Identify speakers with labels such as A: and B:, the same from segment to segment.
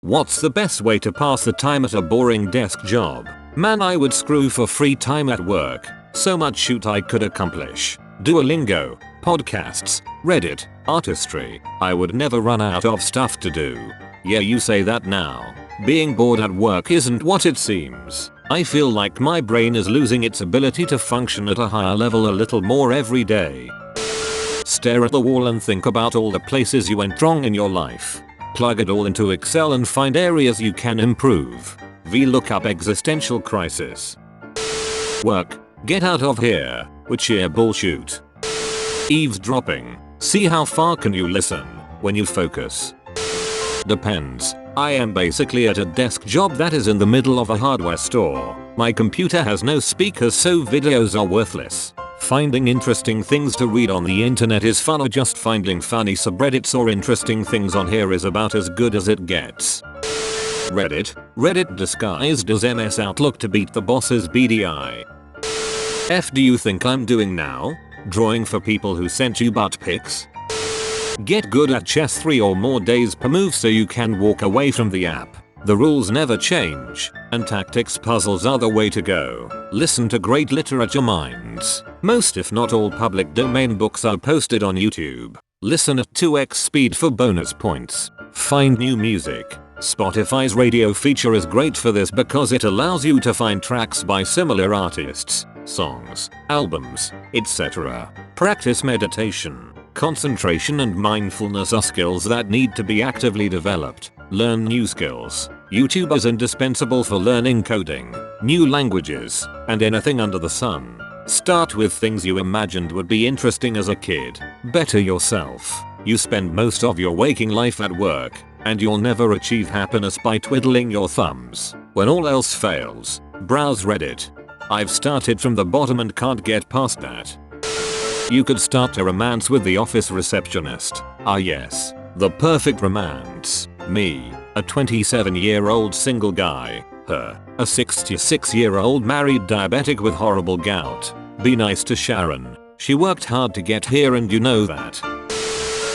A: What's the best way to pass the time at a boring desk job? Man, I would screw for free time at work. So much shoot I could accomplish. Duolingo, podcasts, Reddit, artistry. I would never run out of stuff to do. Yeah, you say that now. Being bored at work isn't what it seems. I feel like my brain is losing its ability to function at a higher level a little more every day. Stare at the wall and think about all the places you went wrong in your life. Plug it all into Excel and find areas you can improve. VLOOKUP existential crisis. Work. Get out of here. With sheer bullshit. Eavesdropping. See how far can you listen when you focus. Depends. I am basically at a desk job that is in the middle of a hardware store. My computer has no speakers, so videos are worthless. Finding interesting things to read on the internet is fun, or just finding funny subreddits or interesting things on here is about as good as it gets. Reddit. Reddit disguised as MS Outlook to beat the boss's BDI. F do you think I'm doing now? Drawing for people who sent you butt pics? Get good at chess 3 or more days per move so you can walk away from the app. The rules never change, and tactics puzzles are the way to go. Listen to great literature minds. Most if not all public domain books are posted on YouTube. Listen at 2x speed for bonus points. Find new music. Spotify's radio feature is great for this because it allows you to find tracks by similar artists, songs, albums, etc. Practice meditation. Concentration and mindfulness are skills that need to be actively developed. Learn new skills. YouTube is indispensable for learning coding, new languages, and anything under the sun. Start with things you imagined would be interesting as a kid. Better yourself. You spend most of your waking life at work, and you'll never achieve happiness by twiddling your thumbs. When all else fails, browse Reddit. I've started from the bottom and can't get past that. You could start a romance with the office receptionist. Ah yes, the perfect romance. Me, a 27-year-old single guy. Her, a 66-year-old married diabetic with horrible gout. Be nice to Sharon. She worked hard to get here and you know that.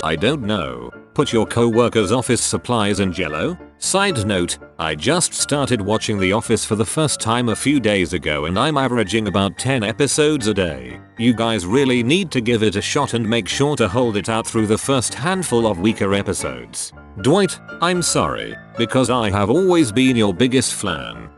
A: I don't know. Put your co-worker's office supplies in Jello? Side note, I just started watching The Office for the first time a few days ago and I'm averaging about 10 episodes a day. You guys really need to give it a shot and make sure to hold it out through the first handful of weaker episodes. Dwight, I'm sorry, because I have always been your biggest fan.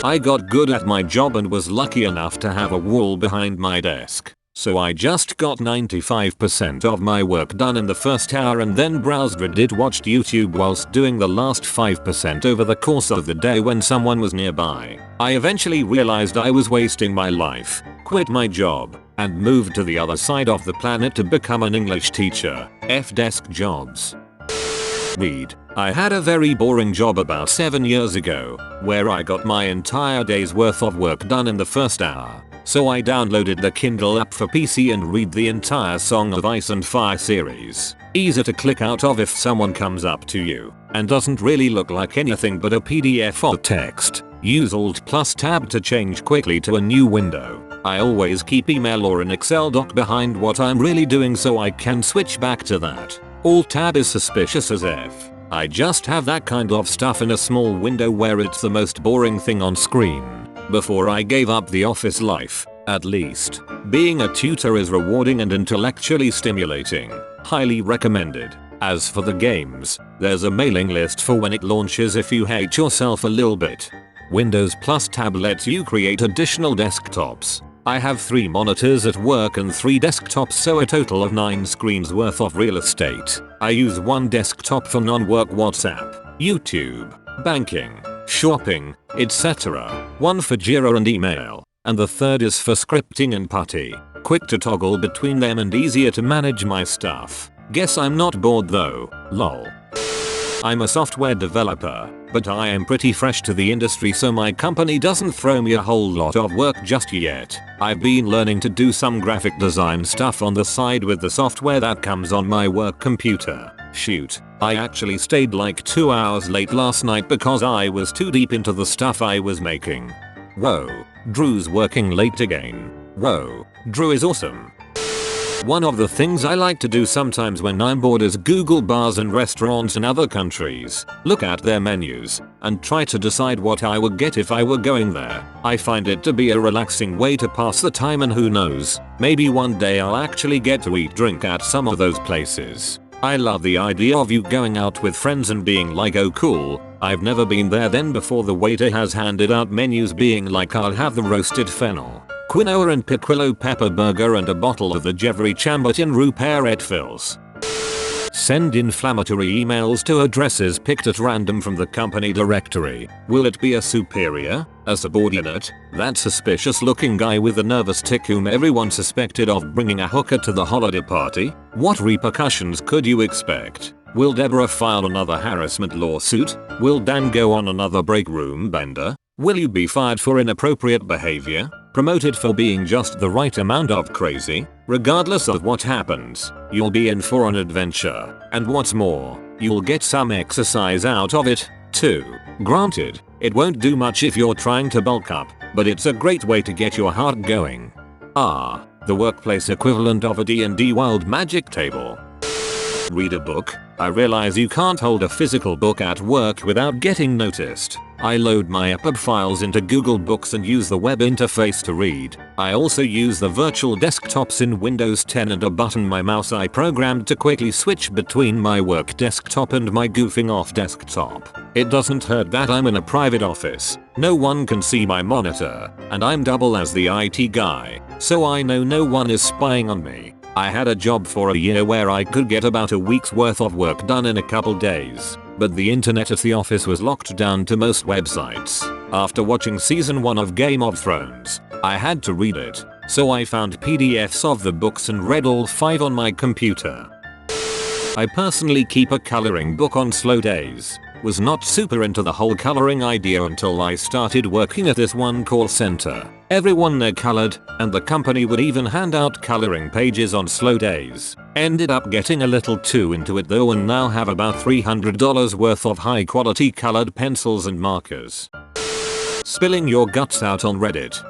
A: I got good at my job and was lucky enough to have a wall behind my desk. So I just got 95% of my work done in the first hour and then browsed Reddit, watched YouTube whilst doing the last 5% over the course of the day when someone was nearby. I eventually realized I was wasting my life, quit my job, and moved to the other side of the planet to become an English teacher. F desk jobs. Read. I had a very boring job about 7 years ago, where I got my entire day's worth of work done in the first hour. So I downloaded the Kindle app for PC and read the entire Song of Ice and Fire series. Easy to click out of if someone comes up to you and doesn't really look like anything but a PDF or text. Use Alt plus Tab to change quickly to a new window. I always keep email or an Excel doc behind what I'm really doing so I can switch back to that. Alt Tab is suspicious as F. I just have that kind of stuff in a small window where it's the most boring thing on screen. Before I gave up the office life, at least. Being a tutor is rewarding and intellectually stimulating. Highly recommended. As for the games, there's a mailing list for when it launches if you hate yourself a little bit. Windows plus Tab lets you create additional desktops. I have 3 monitors at work and 3 desktops, so a total of 9 screens worth of real estate. I use one desktop for non-work WhatsApp, YouTube, banking, shopping, etc. One for Jira and email, and the third is for scripting and putty. Quick to toggle between them and easier to manage my stuff. Guess I'm not bored though, lol. I'm a software developer, but I am pretty fresh to the industry so my company doesn't throw me a whole lot of work just yet. I've been learning to do some graphic design stuff on the side with the software that comes on my work computer. Shoot, I actually stayed like 2 hours late last night because I was too deep into the stuff I was making. Whoa, Drew's working late again. Whoa, Drew is awesome. One of the things I like to do sometimes when I'm bored is Google bars and restaurants in other countries, look at their menus, and try to decide what I would get if I were going there. I find it to be a relaxing way to pass the time, and who knows, maybe one day I'll actually get to eat drink at some of those places. I love the idea of you going out with friends and being like, oh cool, I've never been there, then before the waiter has handed out menus being like, I'll have the roasted fennel, quinoa and piccolo pepper burger and a bottle of the Jeffrey Chambertin roux pear fills. Send inflammatory emails to addresses picked at random from the company directory. Will it be a superior? A subordinate? That suspicious looking guy with a nervous tick whom everyone suspected of bringing a hooker to the holiday party? What repercussions could you expect? Will Deborah file another harassment lawsuit? Will Dan go on another break room bender? Will you be fired for inappropriate behavior? Promoted for being just the right amount of crazy? Regardless of what happens, you'll be in for an adventure. And what's more, you'll get some exercise out of it, too. Granted, it won't do much if you're trying to bulk up, but it's a great way to get your heart going. Ah, the workplace equivalent of a D&D Wild Magic table. Read a book? I realize you can't hold a physical book at work without getting noticed. I load my EPUB files into Google Books and use the web interface to read. I also use the virtual desktops in Windows 10 and a button my mouse I programmed to quickly switch between my work desktop and my goofing off desktop. It doesn't hurt that I'm in a private office. No one can see my monitor, and I'm double as the IT guy, so I know no one is spying on me. I had a job for a year where I could get about a week's worth of work done in a couple days, but the internet at the office was locked down to most websites. After watching season 1 of Game of Thrones, I had to read it, so I found PDFs of the books and read all 5 on my computer. I personally keep a coloring book on slow days. Was not super into the whole coloring idea until I started working at this one call center. Everyone there colored, and the company would even hand out coloring pages on slow days. Ended up getting a little too into it though, and now have about $300 worth of high quality colored pencils and markers. Spilling your guts out on Reddit.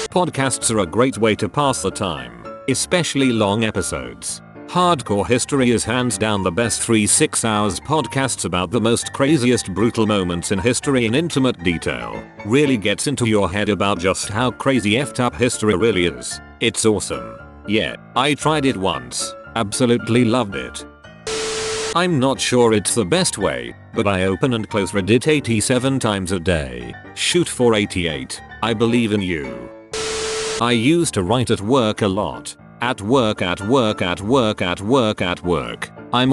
A: Podcasts are a great way to pass the time, especially long episodes. Hardcore History is hands down the best 3-6 hours podcasts about the most craziest brutal moments in history in intimate detail. Really gets into your head about just how crazy effed up history really is. It's awesome. Yeah, I tried it once. Absolutely loved it. I'm not sure it's the best way, but I open and close Reddit 87 times a day. Shoot for 88. I believe in you. I used to write at work a lot. At work. I'm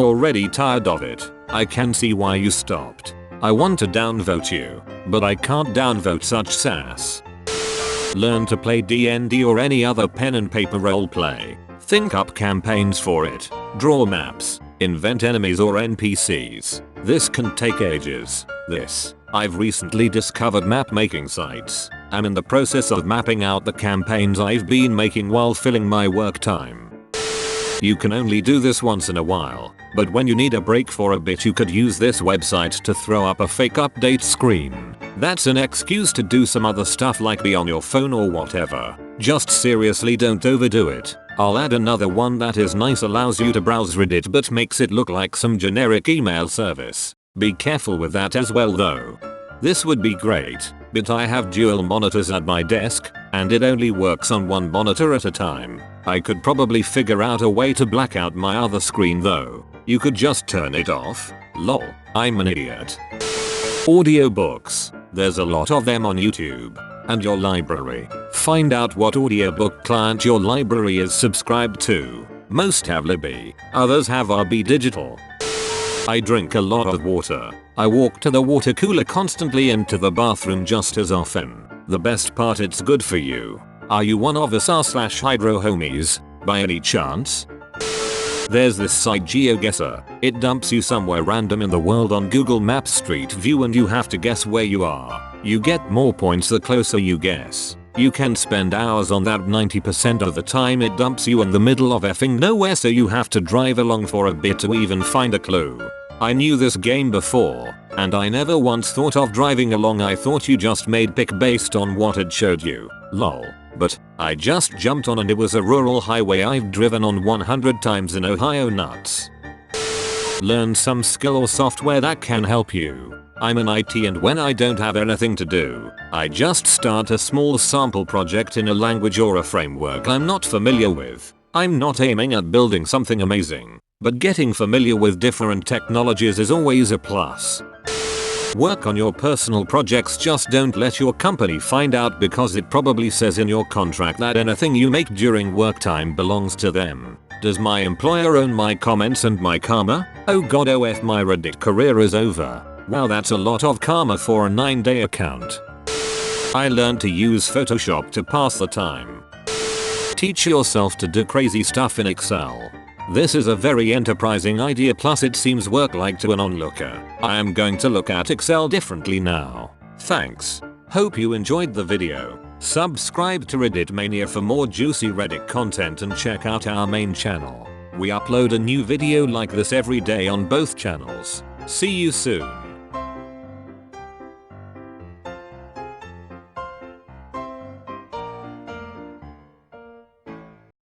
A: already tired of it. I can see why you stopped. I want to downvote you, but I can't downvote such sass. Learn to play D&D or any other pen and paper roleplay. Think up campaigns for it. Draw maps. Invent enemies or NPCs. This can take ages. I've recently discovered map making sites. I'm in the process of mapping out the campaigns I've been making while filling my work time. You can only do this once in a while, but when you need a break for a bit you could use this website to throw up a fake update screen. That's an excuse to do some other stuff like be on your phone or whatever. Just seriously don't overdo it. I'll add another one that is nice, allows you to browse Reddit but makes it look like some generic email service. Be careful with that as well though. This would be great, but I have dual monitors at my desk, and it only works on one monitor at a time. I could probably figure out a way to black out my other screen though. You could just turn it off. Lol, I'm an idiot. Audiobooks. There's a lot of them on YouTube. And your library. Find out what audiobook client your library is subscribed to. Most have Libby, others have RB Digital. I drink a lot of water. I walk to the water cooler constantly and to the bathroom just as often. The best part, it's good for you. Are you one of us r/hydro homies, by any chance? There's this site GeoGuessr. It dumps you somewhere random in the world on Google Maps Street View and you have to guess where you are. You get more points the closer you guess. You can spend hours on that. 90% of the time it dumps you in the middle of effing nowhere, so you have to drive along for a bit to even find a clue. I knew this game before, and I never once thought of driving along. I thought you just made pick based on what it showed you. Lol. But I just jumped on and it was a rural highway I've driven on 100 times in Ohio. Nuts. Learn some skill or software that can help you. I'm an IT and when I don't have anything to do, I just start a small sample project in a language or a framework I'm not familiar with. I'm not aiming at building something amazing, but getting familiar with different technologies is always a plus. Work on your personal projects, just don't let your company find out because it probably says in your contract that anything you make during work time belongs to them. Does my employer own my comments and my karma? Oh god, OF, my Reddit career is over. Wow, that's a lot of karma for a 9-day account. I learned to use Photoshop to pass the time. Teach yourself to do crazy stuff in Excel. This is a very enterprising idea, plus it seems work-like to an onlooker. I am going to look at Excel differently now. Thanks. Hope you enjoyed the video. Subscribe to Reddit Mania for more juicy Reddit content and check out our main channel. We upload a new video like this every day on both channels. See you soon.